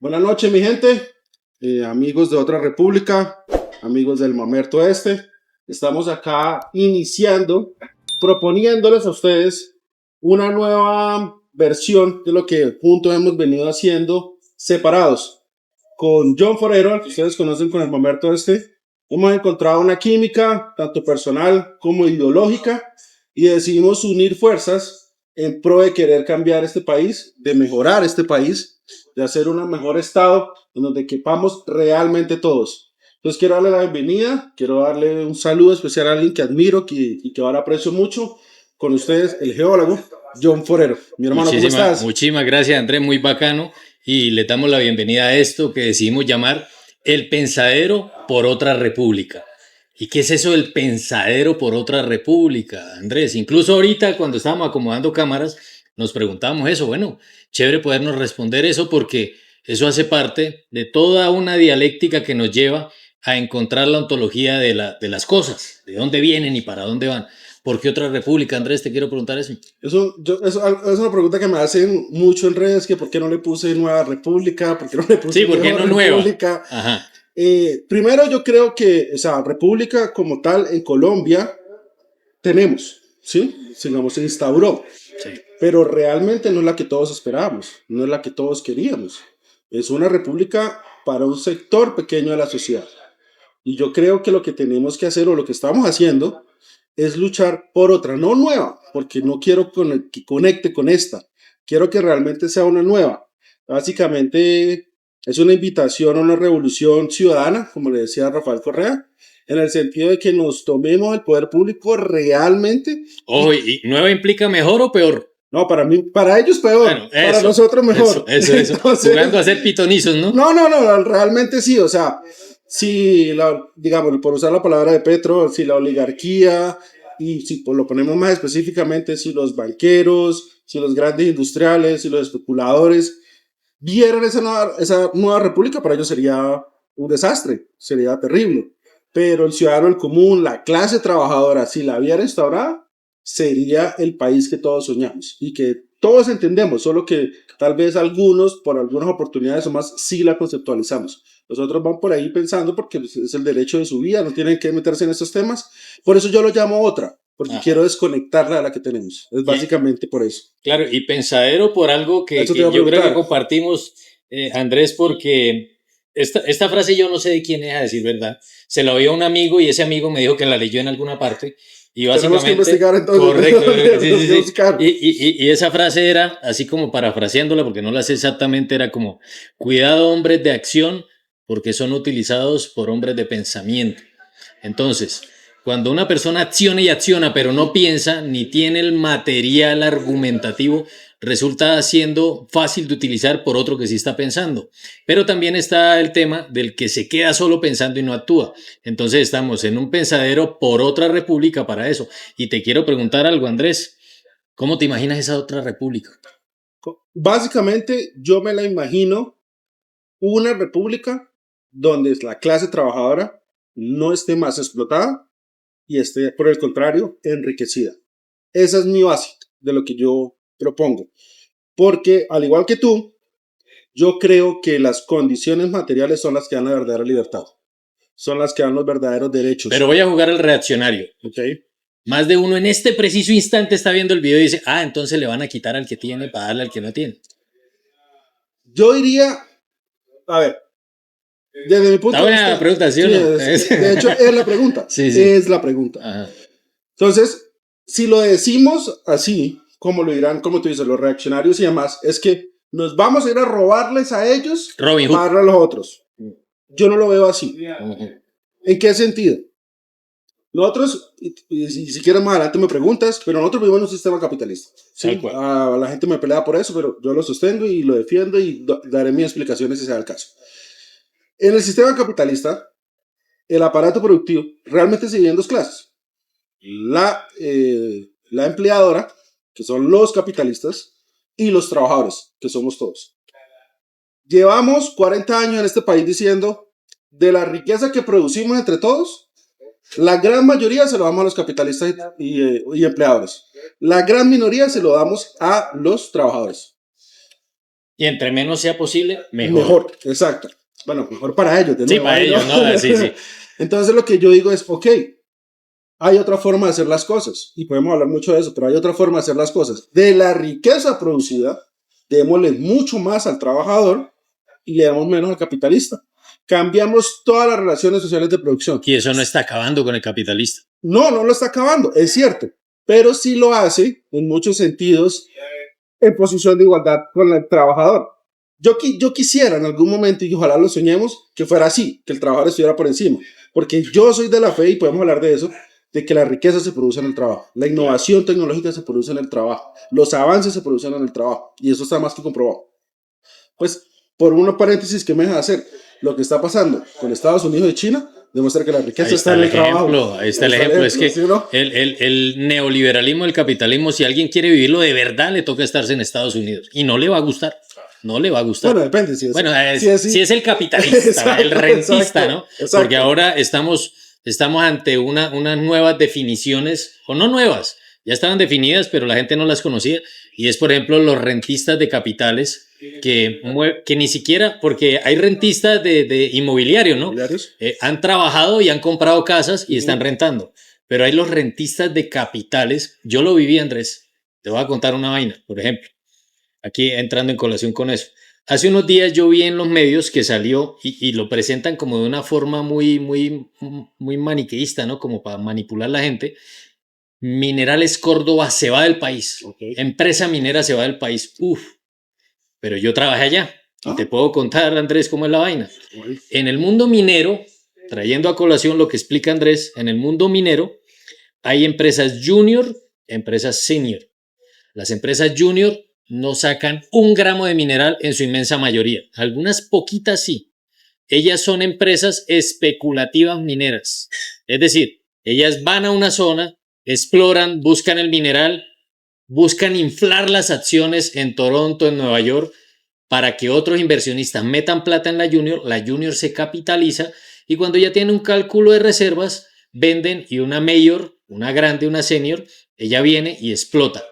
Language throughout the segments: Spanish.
Buenas noches, mi gente, amigos de otra república, amigos del Mamerto Este. Estamos acá iniciando, proponiéndoles a ustedes una nueva versión de lo que juntos hemos venido haciendo separados. Con John Forero, al que ustedes conocen con el Mamerto Este, hemos encontrado una química, tanto personal como ideológica, y decidimos unir fuerzas en pro de querer cambiar este país, de mejorar este país, de hacer un mejor estado en donde quepamos realmente todos. Entonces quiero darle la bienvenida, quiero darle un saludo especial a alguien que admiro y que ahora aprecio mucho. Con ustedes, el geólogo John Forero. Mi hermano, ¿cómo estás? Muchísimas gracias, Andrés, muy bacano. Y le damos la bienvenida a esto que decidimos llamar El Pensadero por otra República. ¿Y qué es eso del pensadero por otra república, Andrés? Incluso ahorita cuando estábamos acomodando cámaras nos preguntábamos eso. Bueno, chévere podernos responder eso porque eso hace parte de toda una dialéctica que nos lleva a encontrar la ontología de las cosas, de dónde vienen y para dónde van. ¿Por qué otra república, Andrés? Te quiero preguntar eso. Eso es una pregunta que me hacen mucho en redes, que por qué no le puse Nueva República, por qué no le puse Sí, ¿por qué no nueva? República. Ajá. Primero yo creo que, o sea, república como tal en Colombia tenemos, ¿sí? Digamos, se instauró, Sí. pero realmente no es la que todos esperábamos, no es la que todos queríamos. Es una república para un sector pequeño de la sociedad. Y yo creo que lo que tenemos que hacer o lo que estamos haciendo es luchar por otra, no nueva, porque no quiero que conecte con esta, quiero que realmente sea una nueva. Básicamente es una invitación a una revolución ciudadana, como le decía Rafael Correa, en el sentido de que nos tomemos el poder público realmente. Ojo, ¿y nueva implica mejor o peor? No, para mí, para ellos peor, Bueno, para nosotros mejor. Eso. Entonces, jugando a ser pitonizos, ¿no? No, realmente sí, o sea, si digamos, por usar la palabra de Petro, si la oligarquía, y si pues, lo ponemos más específicamente, si los banqueros, si los grandes industriales, si los especuladores vieran esa nueva república, para ellos sería un desastre, sería terrible. Pero el ciudadano del común, la clase trabajadora, si la viera instaurada, sería el país que todos soñamos y que todos entendemos, solo que tal vez algunos, por algunas oportunidades o más, sí la conceptualizamos. Los otros van por ahí pensando porque es el derecho de su vida, no tienen que meterse en estos temas. Por eso yo lo llamo otra, porque quiero desconectarla de la que tenemos. Es básicamente por eso. Claro, y pensadero por algo que yo creo que compartimos, Andrés, porque esta frase yo no sé de quién es, a decir verdad. Se la oí a un amigo y ese amigo me dijo que la leyó en alguna parte. Y básicamente, tenemos que investigar entonces. Correcto, sí. Y esa frase era, así como parafraseándola, porque no la sé exactamente, era como, cuidado hombres de acción, porque son utilizados por hombres de pensamiento. Entonces, cuando una persona acciona, pero no piensa ni tiene el material argumentativo, resulta siendo fácil de utilizar por otro que sí está pensando. Pero también está el tema del que se queda solo pensando y no actúa. Entonces estamos en un pensadero por otra república para eso. Y te quiero preguntar algo, Andrés. ¿Cómo te imaginas esa otra república? Básicamente, yo me la imagino una república donde la clase trabajadora no esté más explotada y esté, por el contrario, enriquecida. Esa es mi base de lo que yo propongo. Porque, al igual que tú, yo creo que las condiciones materiales son las que dan la verdadera libertad. Son las que dan los verdaderos derechos. Pero voy a jugar al reaccionario. Okay. Más de uno en este preciso instante está viendo el video y dice, entonces le van a quitar al que tiene para darle al que no tiene. Yo diría, a ver, desde mi punto de vista... Está buena la pregunta, ¿sí o no? De hecho, es la pregunta. Sí. Es la pregunta. Ajá. Entonces, si lo decimos así, como lo dirán, como tú dices, los reaccionarios y demás, es que nos vamos a ir a robarles a ellos Robin Hood. para los otros. Yo no lo veo así. ¿En qué sentido? Nosotros, y si quieres más adelante me preguntas, pero nosotros vivimos en un sistema capitalista. ¿Sí? La gente me pelea por eso, pero yo lo sostengo y lo defiendo y daré mis explicaciones si sea el caso. En el sistema capitalista, el aparato productivo realmente se divide en dos clases. La empleadora, que son los capitalistas, y los trabajadores, que somos todos. Llevamos 40 años en este país diciendo, de la riqueza que producimos entre todos, la gran mayoría se lo damos a los capitalistas y empleadores. La gran minoría se lo damos a los trabajadores. Y entre menos sea posible, mejor. Mejor, exacto. Bueno, mejor para ellos. Sí, para ellos, ¿no? Sí, sí. Entonces lo que yo digo es, ok, hay otra forma de hacer las cosas, y podemos hablar mucho de eso, pero hay otra forma de hacer las cosas. De la riqueza producida, démosle mucho más al trabajador y le damos menos al capitalista. Cambiamos todas las relaciones sociales de producción. Y eso no está acabando con el capitalista. No, no lo está acabando, es cierto, pero sí lo hace en muchos sentidos en posición de igualdad con el trabajador. Yo quisiera en algún momento, y ojalá lo soñemos, que fuera así, que el trabajador estuviera por encima, porque yo soy de la fe, y podemos hablar de eso, de que la riqueza se produce en el trabajo, la innovación tecnológica se produce en el trabajo, los avances se producen en el trabajo, y eso está más que comprobado. Pues, por unos paréntesis que me deja hacer, lo que está pasando con Estados Unidos y China demuestra que la riqueza está en el trabajo. Ahí está el ejemplo. Es que ¿sí, no? el neoliberalismo, el capitalismo, si alguien quiere vivirlo de verdad, le toca estarse en Estados Unidos. Y no le va a gustar. No le va a gustar. Bueno, depende. Si es el capitalista, exacto, el rentista, exacto, ¿no? Exacto. Porque ahora estamos ante unas nuevas definiciones, o no nuevas, ya estaban definidas, pero la gente no las conocía. Y es, por ejemplo, los rentistas de capitales, que ni siquiera, porque hay rentistas de inmobiliario, ¿no? Han trabajado y han comprado casas y están rentando. Pero hay los rentistas de capitales. Yo lo viví, Andrés. Te voy a contar una vaina, por ejemplo. Aquí entrando en colación con eso. Hace unos días yo vi en los medios que salió y lo presentan como de una forma muy maniqueísta, ¿no? Como para manipular a la gente. Minerales Córdoba se va del país. Okay. Empresa minera se va del país. Pero yo trabajé allá. Y te puedo contar, Andrés, cómo es la vaina. En el mundo minero, trayendo a colación lo que explica Andrés, en el mundo minero hay empresas junior, empresas senior. Las empresas junior no sacan 1 gramo de mineral en su inmensa mayoría. Algunas poquitas sí. Ellas son empresas especulativas mineras. Es decir, ellas van a una zona, exploran, buscan el mineral, buscan inflar las acciones en Toronto, en Nueva York, para que otros inversionistas metan plata en la junior se capitaliza y cuando ya tiene un cálculo de reservas, venden y una mayor, una grande, una senior, ella viene y explota.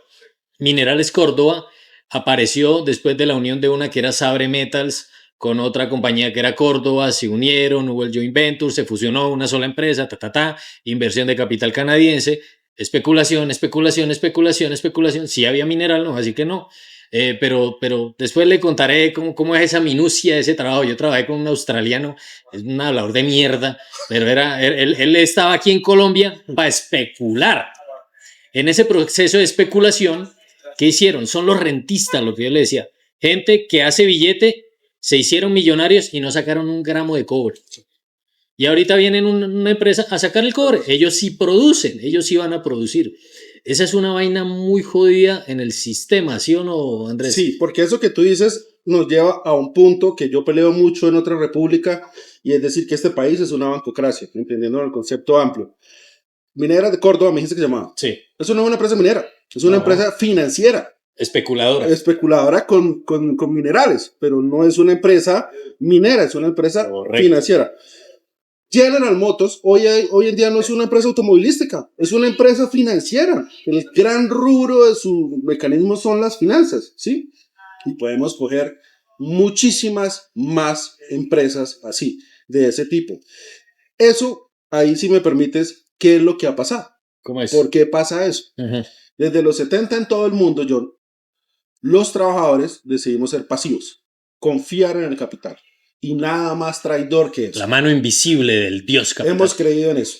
Minerales Córdoba apareció después de la unión de una que era Sabre Metals con otra compañía que era Córdoba, se unieron, hubo el joint venture, se fusionó una sola empresa, inversión de capital canadiense, especulación, sí había mineral, no, así que no, pero después le contaré cómo es esa minucia de ese trabajo. Yo trabajé con un australiano, es un hablador de mierda, pero él estaba aquí en Colombia para especular. En ese proceso de especulación, ¿qué hicieron? Son los rentistas, lo que yo le decía. Gente que hace billete, se hicieron millonarios y no sacaron 1 gramo de cobre. Y ahorita vienen una empresa a sacar el cobre. Ellos sí producen, ellos sí van a producir. Esa es una vaina muy jodida en el sistema, ¿sí o no, Andrés? Sí, porque eso que tú dices nos lleva a un punto que yo peleo mucho en otra república, y es decir que este país es una bancocracia, entendiendo el concepto amplio. Minera de Córdoba, me dijiste que se llamaba. Sí. Eso no es una empresa minera, es una empresa financiera. Especuladora. Especuladora con minerales, pero no es una empresa minera, es una empresa financiera. General Motors hoy en día no es una empresa automovilística, es una empresa financiera. El gran rubro de su mecanismo son las finanzas, ¿sí? Y podemos coger muchísimas más empresas así, de ese tipo. Eso, ahí si me permites, ¿qué es lo que ha pasado? ¿Cómo es? ¿Por qué pasa eso? Desde los 70 en todo el mundo, John, los trabajadores decidimos ser pasivos, confiar en el capital. Y nada más traidor que eso. La mano invisible del dios capital. Hemos creído en eso.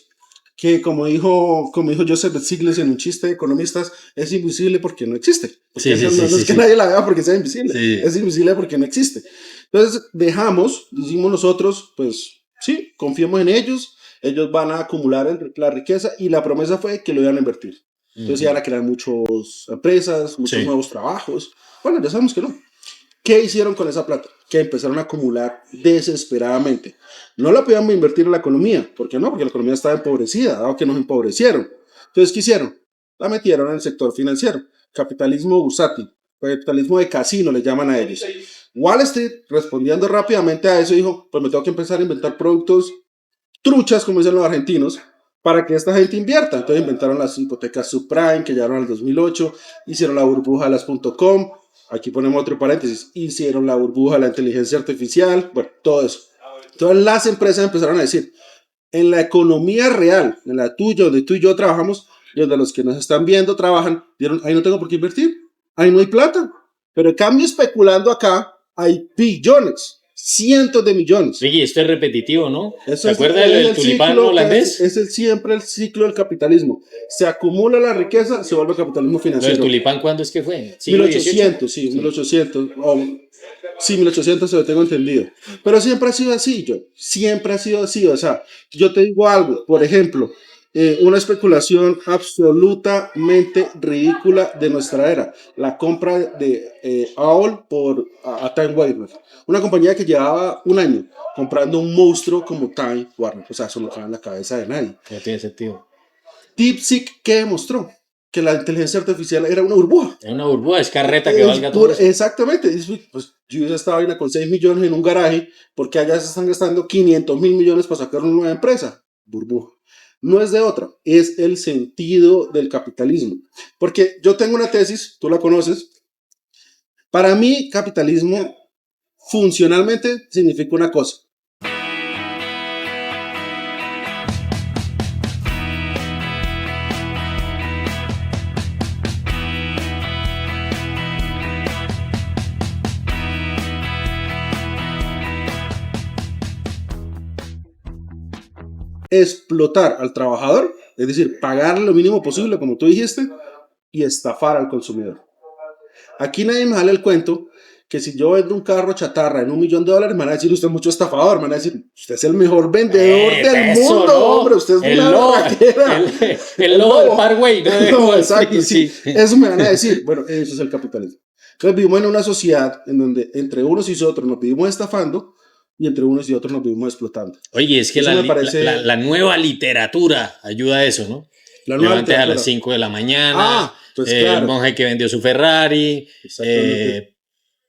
Que como dijo Joseph Stiglitz en un chiste de economistas, es invisible porque no existe. Porque no es que nadie la vea porque sea invisible. Sí. Es invisible porque no existe. Entonces decimos nosotros, pues sí, confiemos en ellos. Ellos van a acumular la riqueza y la promesa fue que lo iban a invertir. Entonces iban a crear muchas empresas, muchos nuevos trabajos. Bueno, ya sabemos que no. ¿Qué hicieron con esa plata? Que empezaron a acumular desesperadamente. No la podían invertir en la economía. ¿Por qué no? Porque la economía estaba empobrecida, dado que nos empobrecieron. Entonces, ¿qué hicieron? La metieron en el sector financiero. Capitalismo bursátil, capitalismo de casino, le llaman a ellos. Wall Street, respondiendo rápidamente a eso, dijo, pues me tengo que empezar a inventar productos truchas, como dicen los argentinos, para que esta gente invierta. Entonces inventaron las hipotecas subprime, que llegaron al 2008, hicieron la burbuja de las .com, aquí ponemos otro paréntesis, hicieron la burbuja, la inteligencia artificial, bueno, todo eso. Entonces las empresas empezaron a decir, en la economía real, en la tuya, donde tú y yo trabajamos, y donde los que nos están viendo trabajan, dieron, ahí no tengo por qué invertir, ahí no hay plata. Pero en cambio, especulando acá, hay billones, cientos de millones. Oye, esto es repetitivo, ¿no? Eso ¿Te acuerdas del tulipán holandés? Siempre el ciclo del capitalismo. Se acumula la riqueza, se vuelve capitalismo financiero. ¿El tulipán cuándo es que fue? 1800, sí, 1800. Sí, 1800 se lo tengo entendido. Pero siempre ha sido así, siempre ha sido así. O sea, yo te digo algo, por ejemplo, una especulación absolutamente ridícula de nuestra era. La compra de AOL por Time Warner. Una compañía que llevaba un año comprando un monstruo como Time Warner. O sea, eso no cabe en la cabeza de nadie. No tiene sentido. DeepSeek, ¿qué demostró? Que la inteligencia artificial era una burbuja. Es una burbuja, es carreta que valga todo eso. Exactamente. Pues yo hice esta vaina con 6 millones en un garaje, porque allá se están gastando 500 mil millones para sacar una nueva empresa. Burbuja. No es de otra, es el sentido del capitalismo. Porque yo tengo una tesis, tú la conoces. Para mí, capitalismo funcionalmente significa una cosa. Explotar al trabajador, es decir, pagarle lo mínimo posible, como tú dijiste, y estafar al consumidor. Aquí nadie me sale el cuento que si yo vendo un carro chatarra en $1 millón, me van a decir usted es mucho estafador, me van a decir usted es el mejor vendedor del mundo, no, hombre, usted es una barraquera. El lobo del Parkway. No, exacto, sí. Eso me van a decir. Bueno, eso es el capitalismo. Entonces vivimos en una sociedad en donde entre unos y otros nos vivimos estafando y entre unos y otros nos vivimos explotando. Oye, es que la nueva literatura ayuda a eso, ¿no? La nueva literatura. A las 5 de la mañana, pues claro. El monje que vendió su Ferrari,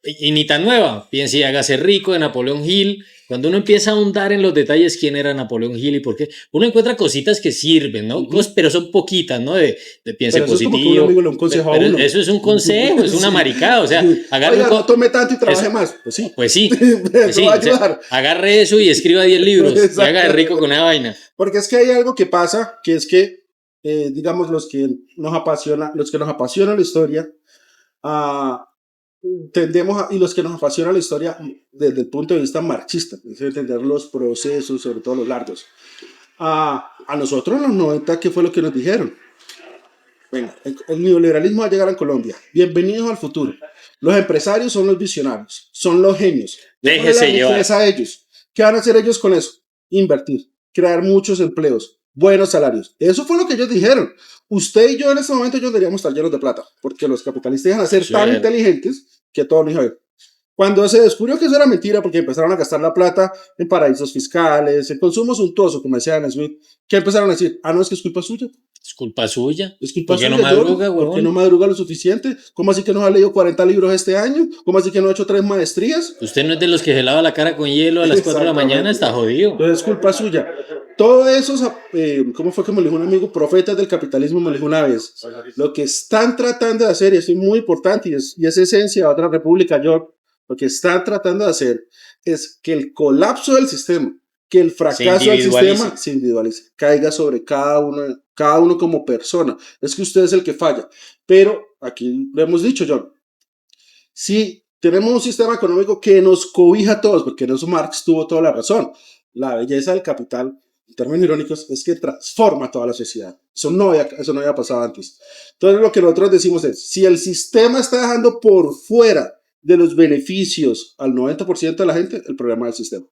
y ni tan nueva, piense y hágase rico, de Napoleón Hill. Cuando uno empieza a ahondar en los detalles quién era Napoleón Hill y por qué, uno encuentra cositas que sirven, ¿no? Pero son poquitas, ¿no? De piense pero positivo. Es como que un amigo le un consejo a uno. Eso es un consejo, es una maricada, o sea, agarre Oiga, no tome tanto y trabaje más. Pues sí. Va a ayudar. O sea, agarre eso y escriba 10 libros y haga rico con esa vaina. Porque es que hay algo que pasa, que es que, digamos, los que nos apasiona la historia, y los que nos apasiona la historia desde el punto de vista marxista, es entender los procesos, sobre todo los largos. A nosotros en los 90, ¿qué fue lo que nos dijeron? Venga, el neoliberalismo va a llegar a Colombia. Bienvenidos al futuro. Los empresarios son los visionarios, son los genios. Déjese llevar. A ellos. ¿Qué van a hacer ellos con eso? Invertir, crear muchos empleos, buenos salarios. Eso fue lo que ellos dijeron. Usted y yo en este momento deberíamos estar llenos de plata, porque los capitalistas iban a ser tan inteligentes que todo lo dijeron. Cuando se descubrió que eso era mentira, porque empezaron a gastar la plata en paraísos fiscales, en consumo suntuoso, como decía Ana Smith, que empezaron a decir, no, es que es culpa suya. Es culpa suya. Es culpa suya. ¿Por qué no madruga, huevón? ¿Por qué no madruga lo suficiente? ¿Cómo así que no ha leído 40 libros este año? ¿Cómo así que no ha hecho 3 maestrías? Usted no es de los que se lava la cara con hielo a las 4 de la mañana, está jodido. Entonces es culpa suya. Todo eso, ¿cómo fue que me lo dijo un amigo? Profetas del capitalismo me lo dijo una vez. Lo que están tratando de hacer, y esto es muy importante, y es esencia de otra república, lo que están tratando de hacer es que el colapso del sistema, que el fracaso del sistema se individualice, caiga sobre cada uno como persona. Es que usted es el que falla. Pero aquí lo hemos dicho, John, si tenemos un sistema económico que nos cobija a todos, porque en eso Marx tuvo toda la razón. La belleza del capital, en términos irónicos, es que transforma toda la sociedad. Eso no había pasado antes. Entonces lo que nosotros decimos es, si el sistema está dejando por fuera de los beneficios al 90% de la gente, el problema del sistema.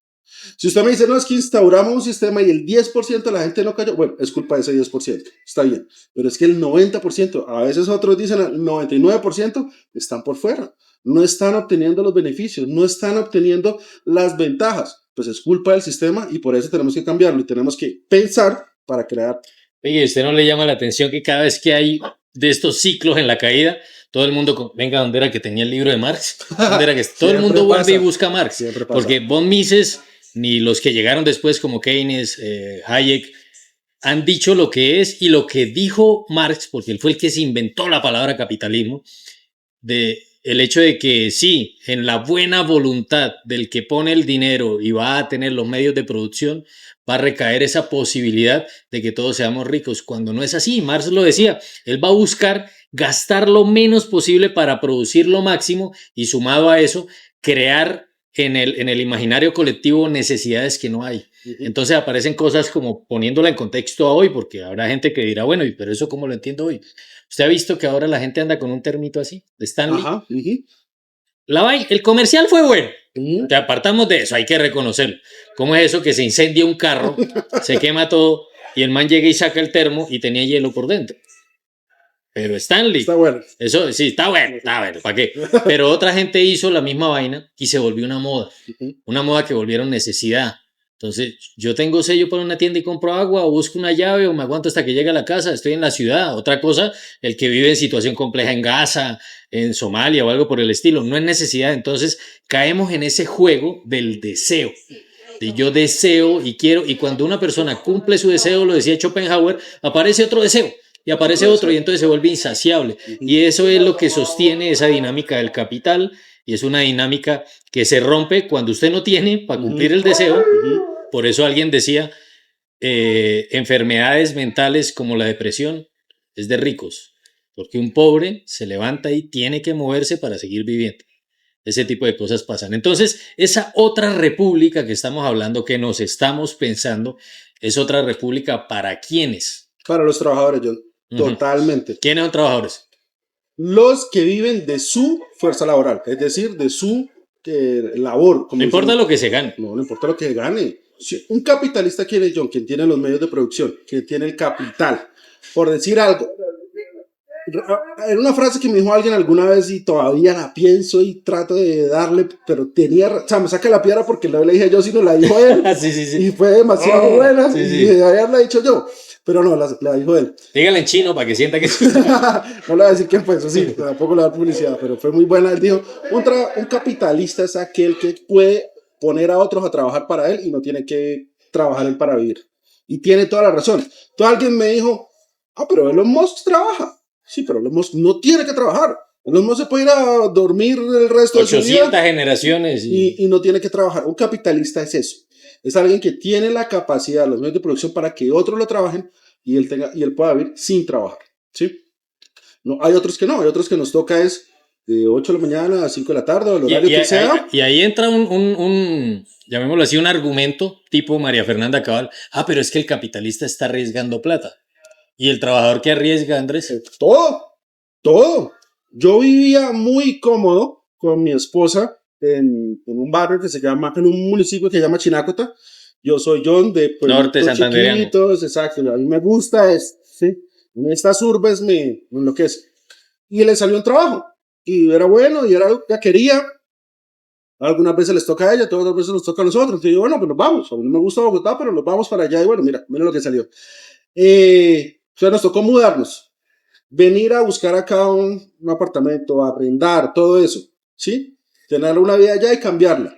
Si usted me dice, no, es que instauramos un sistema y el 10% de la gente no cayó, bueno, es culpa de ese 10%, está bien, pero es que el 90%, a veces otros dicen el 99%, están por fuera, no están obteniendo los beneficios, no están obteniendo las ventajas, pues es culpa del sistema y por eso tenemos que cambiarlo y tenemos que pensar para crear. Oye, ¿usted no le llama la atención que cada vez que hay de estos ciclos en la caída, todo el mundo, venga, ¿dónde era que tenía el libro de Marx? ¿Dónde era que todo el mundo vuelve y busca a Marx? Porque von Mises, ni los que llegaron después como Keynes, Hayek, han dicho lo que es y lo que dijo Marx, porque él fue el que se inventó la palabra capitalismo, de el hecho de que sí, en la buena voluntad del que pone el dinero y va a tener los medios de producción, va a recaer esa posibilidad de que todos seamos ricos, cuando no es así. Marx lo decía, él va a buscar gastar lo menos posible para producir lo máximo y sumado a eso, crear en el imaginario colectivo necesidades que no hay. Entonces aparecen cosas como poniéndola en contexto a hoy, porque habrá gente que dirá, bueno, pero eso cómo lo entiendo hoy. ¿Usted ha visto que ahora la gente anda con un termito así, de Stanley? Ajá. El comercial fue bueno. Ujú. Apartamos de eso, hay que reconocerlo. ¿Cómo es eso que se incendia un carro, se quema todo y el man llega y saca el termo y tenía hielo por dentro? Pero Stanley, Está bueno. eso sí, está bueno, ¿para qué? Pero otra gente hizo la misma vaina y se volvió una moda que volvieron necesidad. Entonces, yo tengo sello para una tienda y compro agua, o busco una llave, o me aguanto hasta que llegue a la casa, estoy en la ciudad. Otra cosa, el que vive en situación compleja en Gaza, en Somalia o algo por el estilo, no es necesidad. Entonces, caemos en ese juego del deseo. De yo deseo y quiero, y cuando una persona cumple su deseo, lo decía Schopenhauer, aparece otro deseo. Y aparece otro y entonces se vuelve insaciable. Y eso es lo que sostiene esa dinámica del capital, y es una dinámica que se rompe cuando usted no tiene para cumplir el deseo. Por eso alguien decía, enfermedades mentales como la depresión es de ricos, porque un pobre se levanta y tiene que moverse para seguir viviendo. Ese tipo de cosas pasan. Entonces, esa otra república que estamos hablando, que nos estamos pensando, es otra república para ¿quiénes? Para los trabajadores, John. Totalmente. ¿Quiénes son trabajadores? Los que viven de su fuerza laboral, es decir, de su labor. No importa lo que se gane. No importa lo que gane. Si un capitalista, ¿quién es, John? Quien tiene los medios de producción, quien tiene el capital. Por decir algo, era una frase que me dijo alguien alguna vez y todavía la pienso y trato de darle, pero o sea, me saca la piedra porque no le dije yo, sino la dijo él. Sí. Y fue demasiado buena y de haberla dicho yo. Pero no, la dijo él. Dígale en chino para que sienta que... No le voy a decir quién fue, eso sí, tampoco le voy a dar publicidad, pero fue muy buena. Él dijo, un capitalista es aquel que puede poner a otros a trabajar para él y no tiene que trabajar él para vivir. Y tiene toda la razón. Entonces alguien me dijo, pero Elon Musk trabaja. Sí, pero Elon Musk no tiene que trabajar. Elon Musk se puede ir a dormir el resto de su vida. 800 generaciones. Y no tiene que trabajar. Un capitalista es eso. Es alguien que tiene la capacidad, los medios de producción para que otros lo trabajen y él pueda vivir sin trabajar. ¿Sí? No, hay otros que no. Hay otros que nos toca es de 8 de la mañana a 5 de la tarde o el horario que sea. Y ahí entra llamémoslo así, un argumento tipo María Fernanda Cabal. Pero es que el capitalista está arriesgando plata. ¿Y el trabajador que arriesga, Andrés? Todo. Yo vivía muy cómodo con mi esposa en un barrio que se llama, en un municipio que se llama Chinacota. Yo soy John de Norte santandereano. Exacto, a mí me gusta ¿sí? En estas urbes me enloquece. Y le salió un trabajo, y era bueno, y era algo que quería. Algunas veces les toca a ella, todas las veces nos toca a nosotros. Entonces yo, bueno, pues nos vamos. A mí no me gusta Bogotá, pero nos vamos para allá. Y bueno, mira lo que salió. O sea, nos tocó mudarnos. Venir a buscar acá un apartamento, arrendar, todo eso, ¿sí? Tener una vida allá y cambiarla.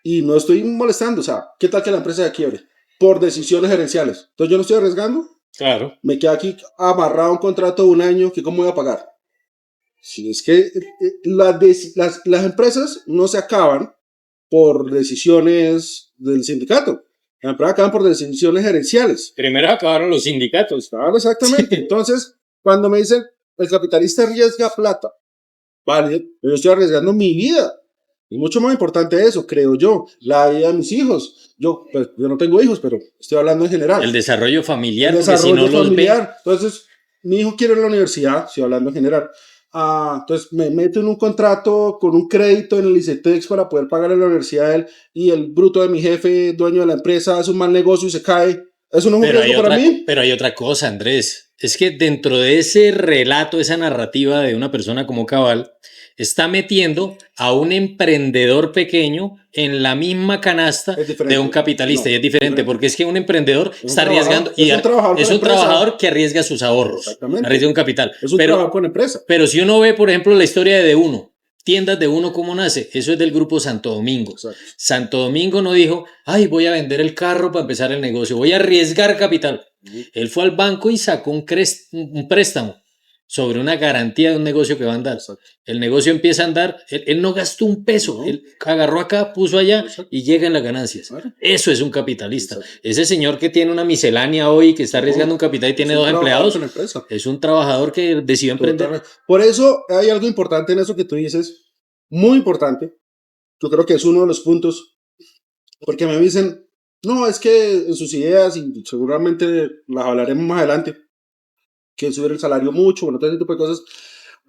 Y no estoy molestando, o sea, ¿qué tal que la empresa se quiebre? Por decisiones gerenciales. Entonces yo no estoy arriesgando. Claro. Me quedo aquí amarrado a un contrato de un año, que ¿cómo voy a pagar? Si es que las empresas no se acaban por decisiones del sindicato. Las empresas acaban por decisiones gerenciales. Primero acabaron los sindicatos. Claro, exactamente. Sí. Entonces, cuando me dicen, el capitalista arriesga plata, vale, yo estoy arriesgando mi vida. Y mucho más importante eso, creo yo, la vida de mis hijos. Yo no tengo hijos, pero estoy hablando en general. El desarrollo familiar. El desarrollo familiar. Entonces, mi hijo quiere ir a la universidad, estoy hablando en general. Entonces, me meto en un contrato con un crédito en el ICETEX para poder pagarle la universidad a él, y el bruto de mi jefe, dueño de la empresa, hace un mal negocio y se cae. ¿Eso no es un riesgo para mí? Pero hay otra cosa, Andrés. Es que dentro de ese relato, esa narrativa de una persona como Cabal, está metiendo a un emprendedor pequeño en la misma canasta de un capitalista. No, y es diferente, porque es que un emprendedor está arriesgando. Y es un trabajador que arriesga sus ahorros. Exactamente. Arriesga un capital. Es un trabajador con empresa. Pero si uno ve, por ejemplo, la historia de Uno, tiendas de Uno, ¿cómo nace? Eso es del grupo Santo Domingo. Exacto. Santo Domingo no dijo, voy a vender el carro para empezar el negocio, voy a arriesgar capital. Él fue al banco y sacó un préstamo. sobre una garantía de un negocio que va a andar. Exacto. El negocio empieza a andar, él no gastó un peso, No. él agarró acá, puso allá Exacto. y llegan las ganancias. Claro. Eso es un capitalista. Exacto. Ese señor que tiene una miscelánea hoy, que está arriesgando No, un capital y tiene es un 2 trabajador empleados, con la empresa. es un trabajador que decidió emprender. Totalmente. Por eso hay algo importante en eso que tú dices, muy importante. Yo creo que es uno de los puntos, porque me dicen, no, es que en sus ideas, y seguramente las hablaremos más adelante, que subir el salario mucho, bueno, todo ese tipo de cosas,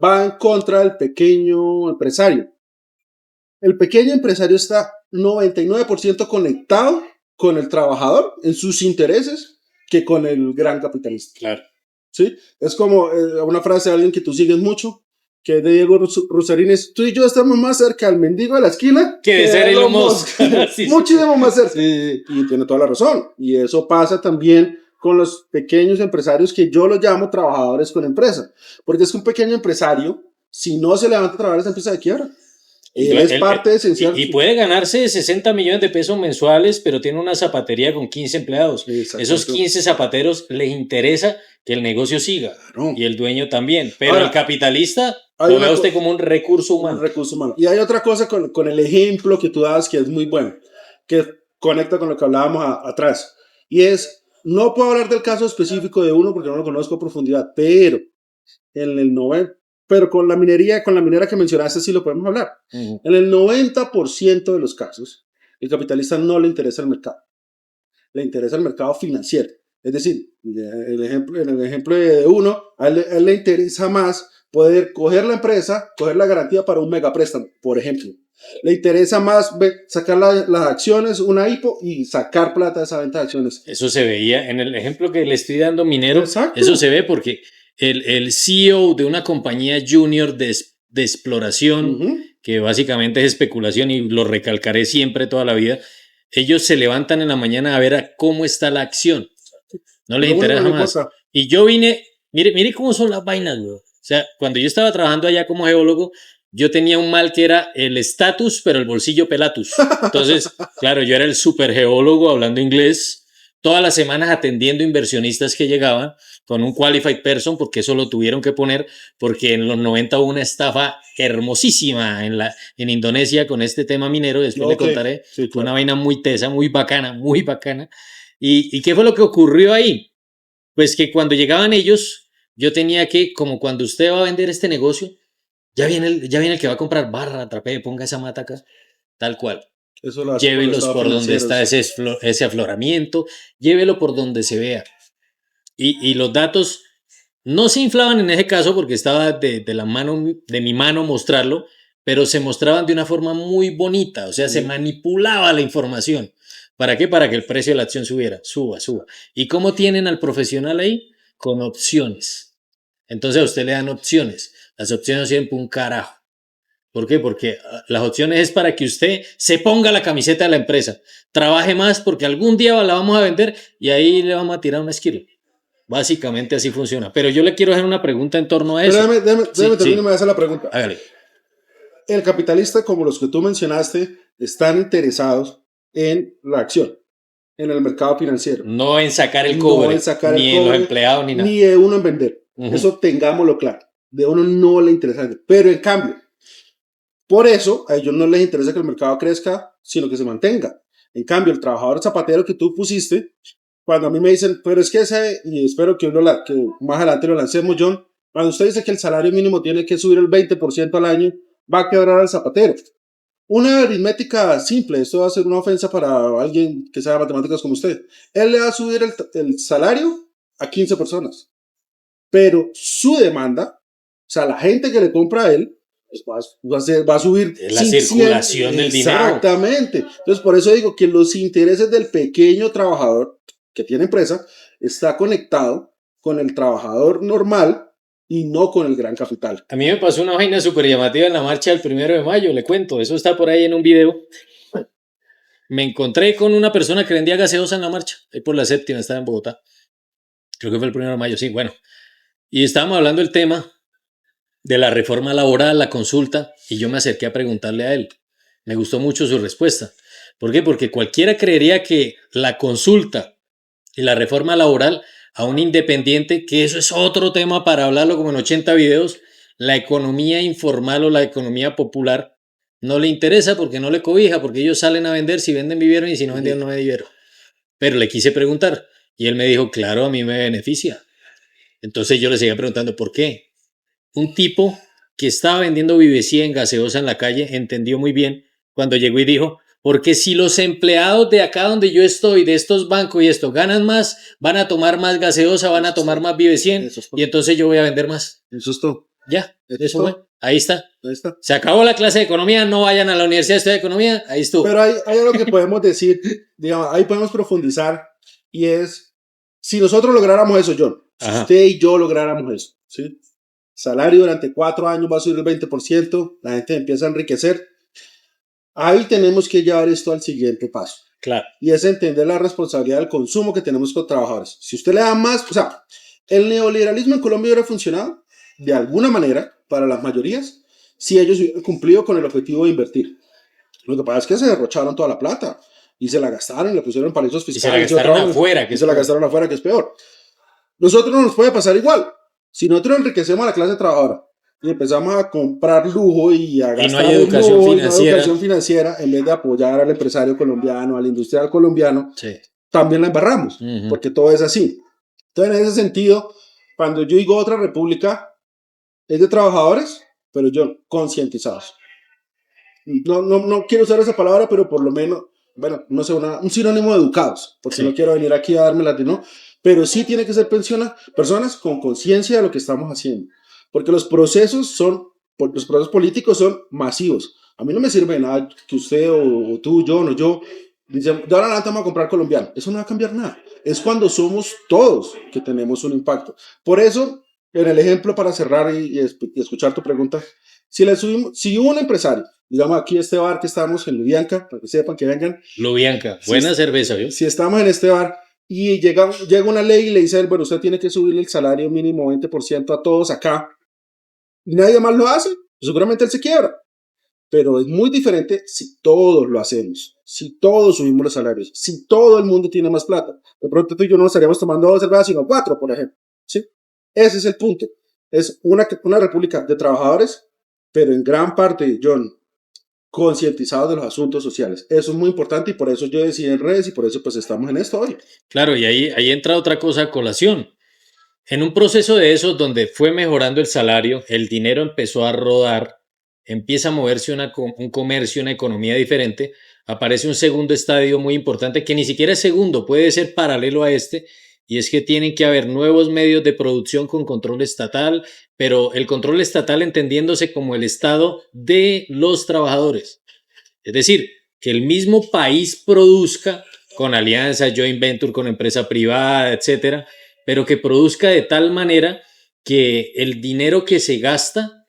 va en contra del pequeño empresario. El pequeño empresario está 99% conectado con el trabajador en sus intereses que con el gran capitalista. Claro. ¿Sí? Es como una frase de alguien que tú sigues mucho, que es de Diego Rusarín, tú y yo estamos más cerca del mendigo de la esquina que de ser Elon Musk. Sí, muchísimo más cerca. Sí. Y tiene toda la razón. Y eso pasa también con los pequeños empresarios, que yo los llamo trabajadores con empresa. Porque es que un pequeño empresario, si no se levanta a trabajar, esa empresa de quiebra. Él es parte esencial. Y puede ganarse 60 millones de pesos mensuales, pero tiene una zapatería con 15 empleados. Esos 15 zapateros les interesa que el negocio siga. Claro. Y el dueño también. Pero ahora, el capitalista lo ve usted como un recurso humano. Un recurso humano. Y hay otra cosa con el ejemplo que tú das que es muy bueno, que conecta con lo que hablábamos atrás. Y es, no puedo hablar del caso específico de uno porque no lo conozco a profundidad, pero en el 90%. Pero con la minera que mencionaste sí lo podemos hablar. Uh-huh. En el 90% de los casos, el capitalista no le interesa el mercado. Le interesa el mercado financiero. Es decir, en el ejemplo de uno, a él le interesa más poder coger la empresa, coger la garantía para un megapréstamo, por ejemplo. Le interesa más sacar las acciones, una IPO, y sacar plata de esa venta de acciones. Eso se veía en el ejemplo que le estoy dando minero. Exacto. Eso se ve porque el CEO de una compañía junior de exploración, uh-huh, que básicamente es especulación, y lo recalcaré siempre toda la vida, ellos se levantan en la mañana a ver a cómo está la acción. No les interesa más. Y yo vine, mire cómo son las vainas, güey. O sea, cuando yo estaba trabajando allá como geólogo, yo tenía un mal que era el status, pero el bolsillo pelatus. Entonces, claro, yo era el super geólogo hablando inglés, todas las semanas atendiendo inversionistas que llegaban con un qualified person, porque eso lo tuvieron que poner, porque en los 90 hubo una estafa hermosísima en Indonesia con este tema minero, después le contaré. Sí, claro. Fue una vaina muy tesa, muy bacana, muy bacana. ¿Y qué fue lo que ocurrió ahí? Pues que cuando llegaban ellos, yo tenía que, como cuando usted va a vender este negocio, ya viene el que va a comprar barra, trapee, ponga esa mata acá, tal cual. Llévelos por donde está ese afloramiento, llévelo por donde se vea. Y los datos no se inflaban en ese caso porque estaba de mi mano mostrarlo, pero se mostraban de una forma muy bonita, o sea, se manipulaba la información. ¿Para qué? Para que el precio de la acción suba. ¿Y cómo tienen al profesional ahí? Con opciones. Entonces a usted le dan opciones. Las opciones no sirven para un carajo. ¿Por qué? Porque las opciones es para que usted se ponga la camiseta de la empresa, trabaje más porque algún día la vamos a vender y ahí le vamos a tirar un esquilo. Básicamente así funciona. Pero yo le quiero hacer una pregunta en torno a eso. Déjame terminar de hacer la pregunta. Hágale. El capitalista, como los que tú mencionaste, están interesados en la acción, en el mercado financiero. No en sacar el cobre, ni en los empleados, ni nada. Ni de uno en vender. Uh-huh. Eso tengámoslo claro. De uno no le interesa vender. Pero en cambio, por eso a ellos no les interesa que el mercado crezca, sino que se mantenga. En cambio, el trabajador zapatero que tú pusiste, cuando a mí me dicen, pero es que y espero que más adelante lo lancemos, John, cuando usted dice que el salario mínimo tiene que subir el 20% al año, va a quebrar al zapatero. Una aritmética simple, esto va a ser una ofensa para alguien que sabe matemáticas como usted. Él le va a subir el salario a 15 personas, pero su demanda, o sea, la gente que le compra a él, va a subir la circulación del dinero. Exactamente. Entonces, por eso digo que los intereses del pequeño trabajador que tiene empresa está conectado con el trabajador normal y no con el gran capital. A mí me pasó una vaina súper llamativa en la marcha del 1 de mayo, le cuento, eso está por ahí en un video. Me encontré con una persona que vendía gaseosa en la marcha, ahí por la 7ª, estaba en Bogotá. Creo que fue el 1 de mayo, sí, bueno. Y estábamos hablando del tema de la reforma laboral, la consulta, y yo me acerqué a preguntarle a él. Me gustó mucho su respuesta. ¿Por qué? Porque cualquiera creería que la consulta y la reforma laboral a un independiente, que eso es otro tema para hablarlo como en 80 videos, la economía informal o la economía popular no le interesa porque no le cobija, porque ellos salen a vender, si venden vivieron y si no vendieron no me vivieron. Pero le quise preguntar y él me dijo, claro, a mí me beneficia. Entonces yo le seguía preguntando, ¿por qué? Un tipo que estaba vendiendo Vivesía en gaseosa en la calle entendió muy bien cuando llegó y dijo, porque si los empleados de acá donde yo estoy, de estos bancos y esto, ganan más, van a tomar más gaseosa, van a tomar más Vivesía y entonces yo voy a vender más. Eso es todo. Ya, eso fue. Ahí está. Ahí está. Se acabó la clase de economía, no vayan a la universidad de estudiar economía, ahí estuvo. Pero hay algo que podemos decir, digamos, ahí podemos profundizar y es, si nosotros lográramos eso, John, si usted y yo lográramos eso, ¿sí? Salario durante 4 años va a subir el 20%, la gente empieza a enriquecer. Ahí tenemos que llevar esto al siguiente paso. Claro. Y es entender la responsabilidad del consumo que tenemos con trabajadores. Si usted le da más, o sea, el neoliberalismo en Colombia hubiera funcionado de alguna manera para las mayorías si ellos hubieran cumplido con el objetivo de invertir. Lo que pasa es que se derrocharon toda la plata y se la gastaron y la pusieron en paraísos fiscales. Y se la gastaron afuera. Y se la gastaron afuera, que es peor. Nosotros no nos puede pasar igual. Si nosotros enriquecemos a la clase trabajadora y empezamos a comprar lujo y a gastar en educación financiera en vez de apoyar al empresario colombiano, al industrial colombiano, también la embarramos, porque todo es así. Entonces, en ese sentido, cuando yo digo otra república, es de trabajadores, pero yo concientizados. No quiero usar esa palabra, pero por lo menos, bueno, no sé, un sinónimo de educados, porque no quiero venir aquí a darme la ¿no? Pero sí tiene que ser personas con conciencia de lo que estamos haciendo, porque los procesos políticos son masivos. A mí no me sirve de nada que usted o tú, yo dicen, de ahora en adelante vamos a comprar colombiano. Eso no va a cambiar nada. Es cuando somos todos que tenemos un impacto. Por eso, en el ejemplo para cerrar y escuchar tu pregunta, si un empresario, digamos aquí este bar que estamos en Lubianca, para que sepan que vengan. Lubianca, buena cerveza, ¿vio? Si estamos en este bar y llega una ley y le dice, bueno, usted tiene que subirle el salario mínimo 20% a todos acá, y nadie más lo hace, pues seguramente él se quiebra. Pero es muy diferente si todos lo hacemos, si todos subimos los salarios, si todo el mundo tiene más plata. De pronto tú y yo no estaríamos tomando 2 cervezas, sino 4, por ejemplo. ¿Sí? Ese es el punto. Es una república de trabajadores, pero en gran parte, John, concientizados de los asuntos sociales. Eso es muy importante y por eso yo decidí en redes y por eso pues estamos en esto hoy. Claro, y ahí entra otra cosa a colación. En un proceso de esos donde fue mejorando el salario, el dinero empezó a rodar, empieza a moverse un comercio, una economía diferente, aparece un segundo estadio muy importante que ni siquiera es segundo, puede ser paralelo a este, y es que tienen que haber nuevos medios de producción con control estatal, pero el control estatal entendiéndose como el estado de los trabajadores. Es decir, que el mismo país produzca con alianzas, joint venture con empresa privada, etcétera, pero que produzca de tal manera que el dinero que se gasta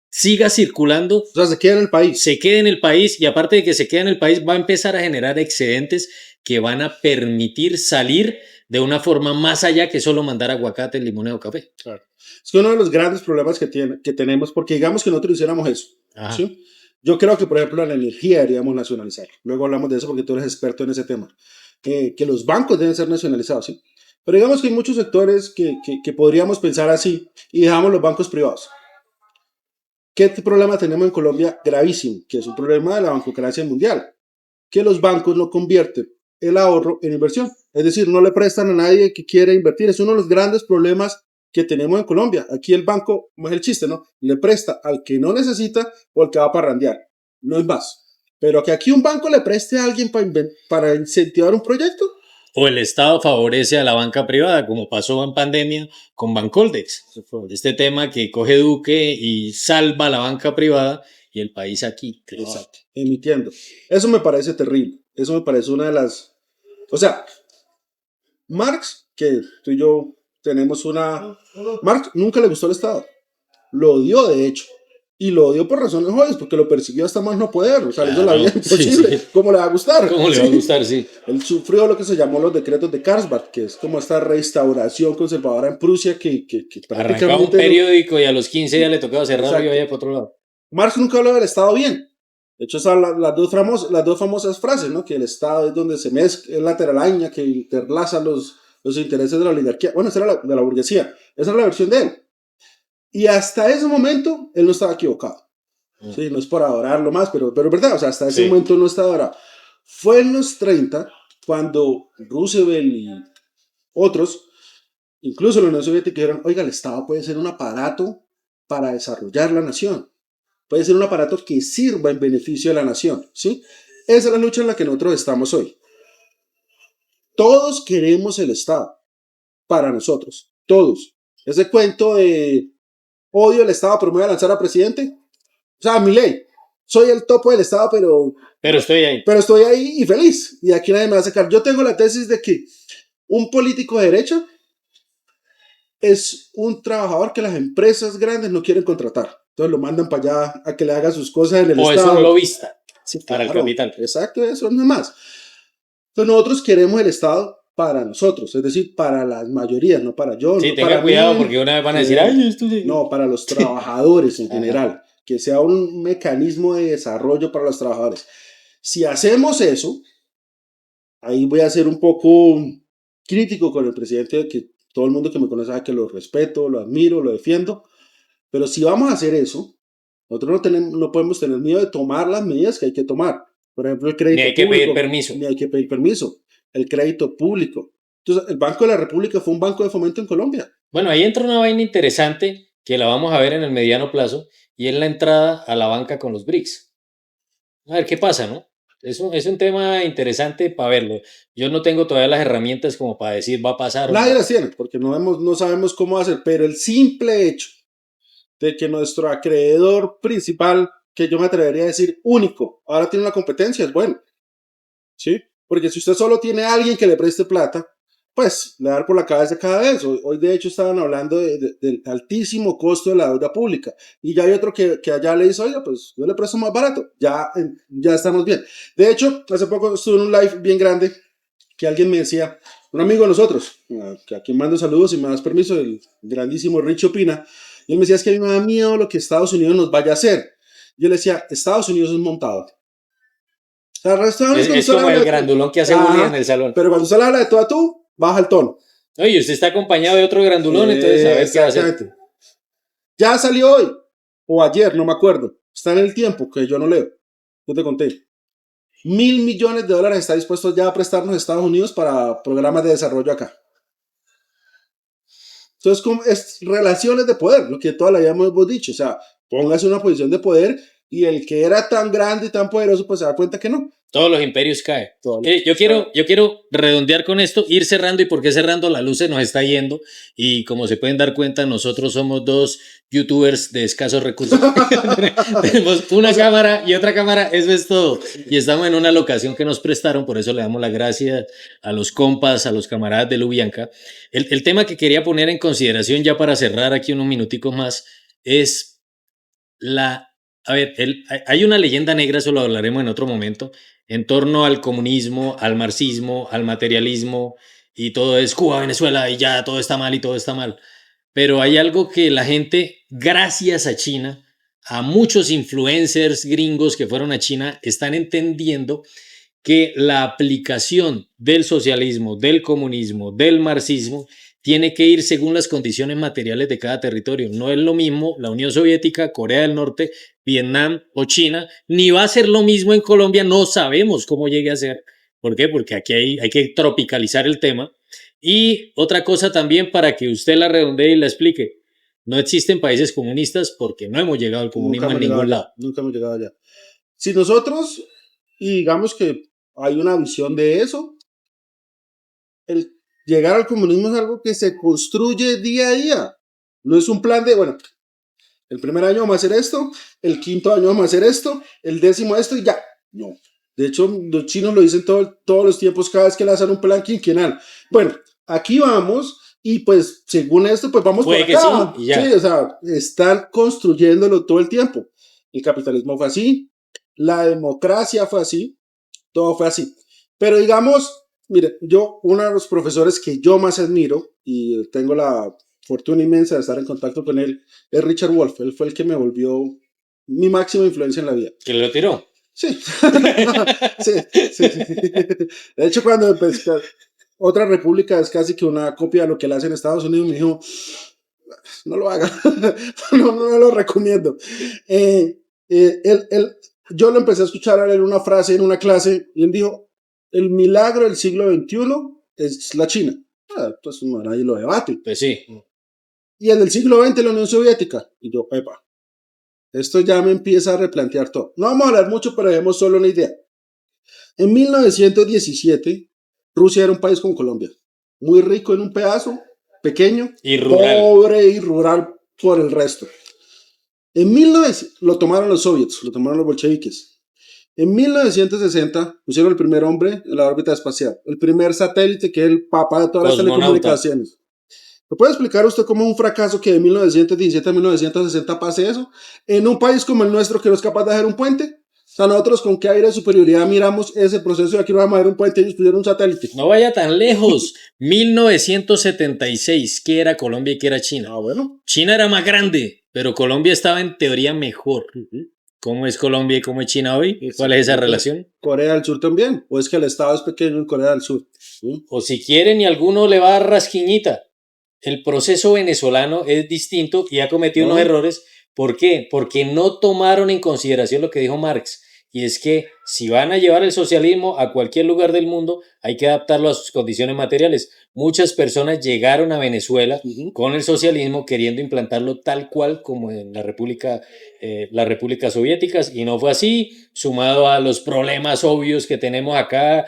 siga circulando. O sea, se queda en el país. Se quede en el país y aparte de que se quede en el país, va a empezar a generar excedentes que van a permitir salir de una forma más allá que solo mandar aguacate, limón o café. Claro. Es que uno de los grandes problemas que tenemos, porque digamos que nosotros hiciéramos eso, ¿sí? Yo creo que, por ejemplo, la energía deberíamos nacionalizar. Luego hablamos de eso porque tú eres experto en ese tema. Que los bancos deben ser nacionalizados, ¿sí? Pero digamos que hay muchos sectores que podríamos pensar así y dejamos los bancos privados. ¿Qué problema tenemos en Colombia? Gravísimo, que es un problema de la bancocracia mundial. Que los bancos no convierten el ahorro en inversión. Es decir, no le prestan a nadie que quiera invertir. Es uno de los grandes problemas que tenemos en Colombia. Aquí el banco, no es el chiste, ¿no? Le presta al que no necesita o al que va a parrandear. No es más. Pero que aquí un banco le preste a alguien para incentivar un proyecto. O el Estado favorece a la banca privada, como pasó en pandemia con Bancoldex. Este tema que coge Duque y salva a la banca privada y el país aquí. Exacto, emitiendo. Eso me parece terrible. Eso me parece una de las... O sea, Marx, que tú y yo tenemos una... Marx nunca le gustó el Estado. Lo odió, de hecho. Y lo odió por razones obvias, porque lo persiguió hasta más no poder. O sea, hizo la vida imposible. Sí. ¿Cómo le va a gustar? ¿Cómo le va a gustar? Sí. Él sufrió lo que se llamó los decretos de Karlsbad, que es como esta restauración conservadora en Prusia que prácticamente... Arrancaba un periódico y a los 15 días le tocaba cerrarlo y vaya para otro lado. Marx nunca habló del Estado bien. De hecho, son las dos famosas frases, ¿no? Que el Estado es donde se mezcla, es la telaraña que interlaza los los intereses de la oligarquía. Bueno, esa era de la burguesía. Esa era la versión de él. Y hasta ese momento, él no estaba equivocado. Sí, no es por adorarlo más, pero es verdad, o sea, hasta ese momento no estaba adorado. Fue en los 30 cuando Roosevelt y otros, incluso la Unión Soviética, dijeron, oiga, el Estado puede ser un aparato para desarrollar la nación. Puede ser un aparato que sirva en beneficio de la nación, ¿sí? Esa es la lucha en la que nosotros estamos hoy. Todos queremos el Estado para nosotros, todos. Ese cuento de odio el Estado, pero me voy a lanzar a presidente. O sea, mi ley. Soy el topo del Estado, pero estoy ahí. Pero estoy ahí y feliz. Y aquí nadie me va a sacar. Yo tengo la tesis de que un político de derecha es un trabajador que las empresas grandes no quieren contratar. Entonces lo mandan para allá a que le haga sus cosas en el Estado. O es un lobista sí, para el capital. Exacto, eso no es más. Entonces nosotros queremos el Estado para nosotros, es decir, para las mayorías, no para yo. Sí, no tenga para cuidado mí, porque una vez van a decir, ay, esto sí. No, para los trabajadores en general, que sea un mecanismo de desarrollo para los trabajadores. Si hacemos eso, ahí voy a ser un poco crítico con el presidente, que todo el mundo que me conoce sabe que lo respeto, lo admiro, lo defiendo, pero si vamos a hacer eso, nosotros no podemos tener miedo de tomar las medidas que hay que tomar. Por ejemplo, el crédito público. Ni hay que pedir permiso. Ni hay que pedir permiso. El crédito público. Entonces, el Banco de la República fue un banco de fomento en Colombia. Bueno, ahí entra una vaina interesante que la vamos a ver en el mediano plazo y es la entrada a la banca con los BRICS. A ver qué pasa, ¿no? Es un tema interesante para verlo. Yo no tengo todavía las herramientas como para decir va a pasar. Nadie las tiene, porque no sabemos cómo hacer, pero el simple hecho de que nuestro acreedor principal, que yo me atrevería a decir único, ahora tiene una competencia, es bueno. ¿Sí? Porque si usted solo tiene a alguien que le preste plata, pues le dar por la cabeza cada vez. Hoy de hecho estaban hablando del altísimo costo de la deuda pública. Y ya hay otro que allá le dice, oye, pues yo le presto más barato. Ya estamos bien. De hecho, hace poco estuve en un live bien grande que alguien me decía, un amigo de nosotros, que a quien mando saludos y me das permiso, el grandísimo Rich Opina, y él me decía, es que a mí me da miedo lo que Estados Unidos nos vaya a hacer. Yo le decía, Estados Unidos es montado. Es como el grandulón que hace bullying en el salón. Pero cuando usted le habla de todo a tú, baja el tono. Oye, usted está acompañado de otro grandulón, entonces a ver qué va a hacer. Ya salió hoy, o ayer, no me acuerdo. Está en el tiempo, que yo no leo. Yo te conté. $1.000 millones está dispuesto ya a prestarnos Estados Unidos para programas de desarrollo acá. Entonces, como es relaciones de poder, lo que toda la vida hemos dicho. O sea, póngase en una posición de poder y el que era tan grande y tan poderoso, pues se da cuenta que no. Todos los imperios caen. Yo quiero redondear con esto, ir cerrando, y porque cerrando la luz se nos está yendo, y como se pueden dar cuenta, nosotros somos dos youtubers de escasos recursos. Tenemos una cámara y otra cámara, eso es todo, y estamos en una locación que nos prestaron, por eso le damos las gracias a los compas, a los camaradas de Lubianca. El tema que quería poner en consideración ya para cerrar aquí unos minuticos más es hay una leyenda negra, eso lo hablaremos en otro momento, en torno al comunismo, al marxismo, al materialismo, y todo es Cuba, Venezuela, y ya todo está mal y todo está mal. Pero hay algo que la gente, gracias a China, a muchos influencers gringos que fueron a China, están entendiendo que la aplicación del socialismo, del comunismo, del marxismo, tiene que ir según las condiciones materiales de cada territorio. No es lo mismo la Unión Soviética, Corea del Norte, Vietnam o China, ni va a ser lo mismo en Colombia, no sabemos cómo llegue a ser. ¿Por qué? Porque aquí hay que tropicalizar el tema. Y otra cosa también para que usted la redondee y la explique. No existen países comunistas porque no hemos llegado al comunismo en ningún lado. Nunca hemos llegado allá. Si nosotros, y digamos que hay una visión de eso, el llegar al comunismo es algo que se construye día a día. No es un plan de, bueno, el primer año vamos a hacer esto, el quinto año vamos a hacer esto, el 10º esto y ya. No. De hecho, los chinos lo dicen todos los tiempos, cada vez que le hacen un plan quinquenal. Bueno, aquí vamos y pues según esto, pues vamos por acá. Sí, o sea, están construyéndolo todo el tiempo. El capitalismo fue así, la democracia fue así, todo fue así. Pero digamos, mire, uno de los profesores que yo más admiro y tengo la fortuna inmensa de estar en contacto con él es Richard Wolff. Él fue el que me volvió mi máxima influencia en la vida. ¿Que lo tiró? Sí. sí. De hecho, cuando empecé, Otra república es casi que una copia de lo que le hacen en Estados Unidos. Me dijo, no lo haga, no lo recomiendo. Yo lo empecé a escuchar a él en una frase, en una clase, y él dijo, el milagro del siglo XXI es la China. Entonces nadie lo debate. Pues sí. Y en el siglo XX la Unión Soviética. Y yo, epa, esto ya me empieza a replantear todo. No vamos a hablar mucho, pero dejemos solo una idea. En 1917, Rusia era un país como Colombia, muy rico en un pedazo, pequeño, y rural. Pobre y rural por el resto. En 1900 lo tomaron los soviets, lo tomaron los bolcheviques. En 1960 pusieron el primer hombre en la órbita espacial, el primer satélite que es el papá de todas las telecomunicaciones. ¿Me puede explicar usted cómo es un fracaso que de 1917 a 1960 pase eso? En un país como el nuestro que no es capaz de hacer un puente. O sea, nosotros con qué aire de superioridad miramos ese proceso de aquí vamos a ver un puente y ellos pusieron un satélite. No vaya tan lejos. 1976, ¿qué era Colombia y qué era China? Bueno. China era más grande, pero Colombia estaba en teoría mejor. ¿Cómo es Colombia y cómo es China hoy? ¿Cuál es esa relación? Corea del Sur también. ¿O es que el estado es pequeño en Corea del Sur? O si quieren y alguno le va a dar rasquiñita. El proceso venezolano es distinto y ha cometido unos errores. ¿Por qué? Porque no tomaron en consideración lo que dijo Marx. Y es que si van a llevar el socialismo a cualquier lugar del mundo, hay que adaptarlo a sus condiciones materiales. Muchas personas llegaron a Venezuela con el socialismo queriendo implantarlo tal cual como en las repúblicas soviéticas, y no fue así, sumado a los problemas obvios que tenemos acá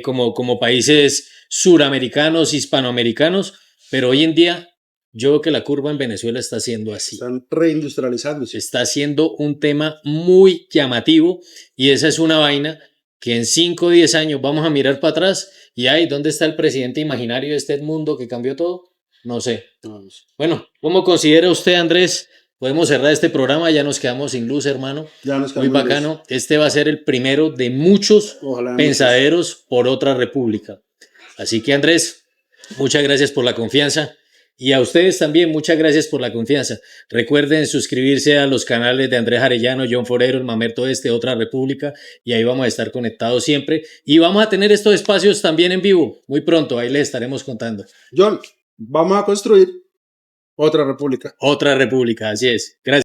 como países suramericanos, hispanoamericanos, pero hoy en día yo veo que la curva en Venezuela está siendo así. Están reindustrializándose. Está siendo un tema muy llamativo y esa es una vaina que en 5 o 10 años vamos a mirar para atrás y ay, ¿dónde está el presidente imaginario de este mundo que cambió todo? No sé. Bueno, ¿cómo considera usted, Andrés? Podemos cerrar este programa, ya nos quedamos sin luz, hermano. Ya nos quedamos muy bacano. Luz. Este va a ser el primero de muchos pensaderos por otra república. Así que, Andrés, muchas gracias por la confianza. Y a ustedes también, muchas gracias por la confianza. Recuerden suscribirse a los canales de Andrés Arellano, John Forero, el Mamerto Este, Otra República, y ahí vamos a estar conectados siempre. Y vamos a tener estos espacios también en vivo, muy pronto, ahí les estaremos contando. John, vamos a construir otra república. Otra república, así es. Gracias.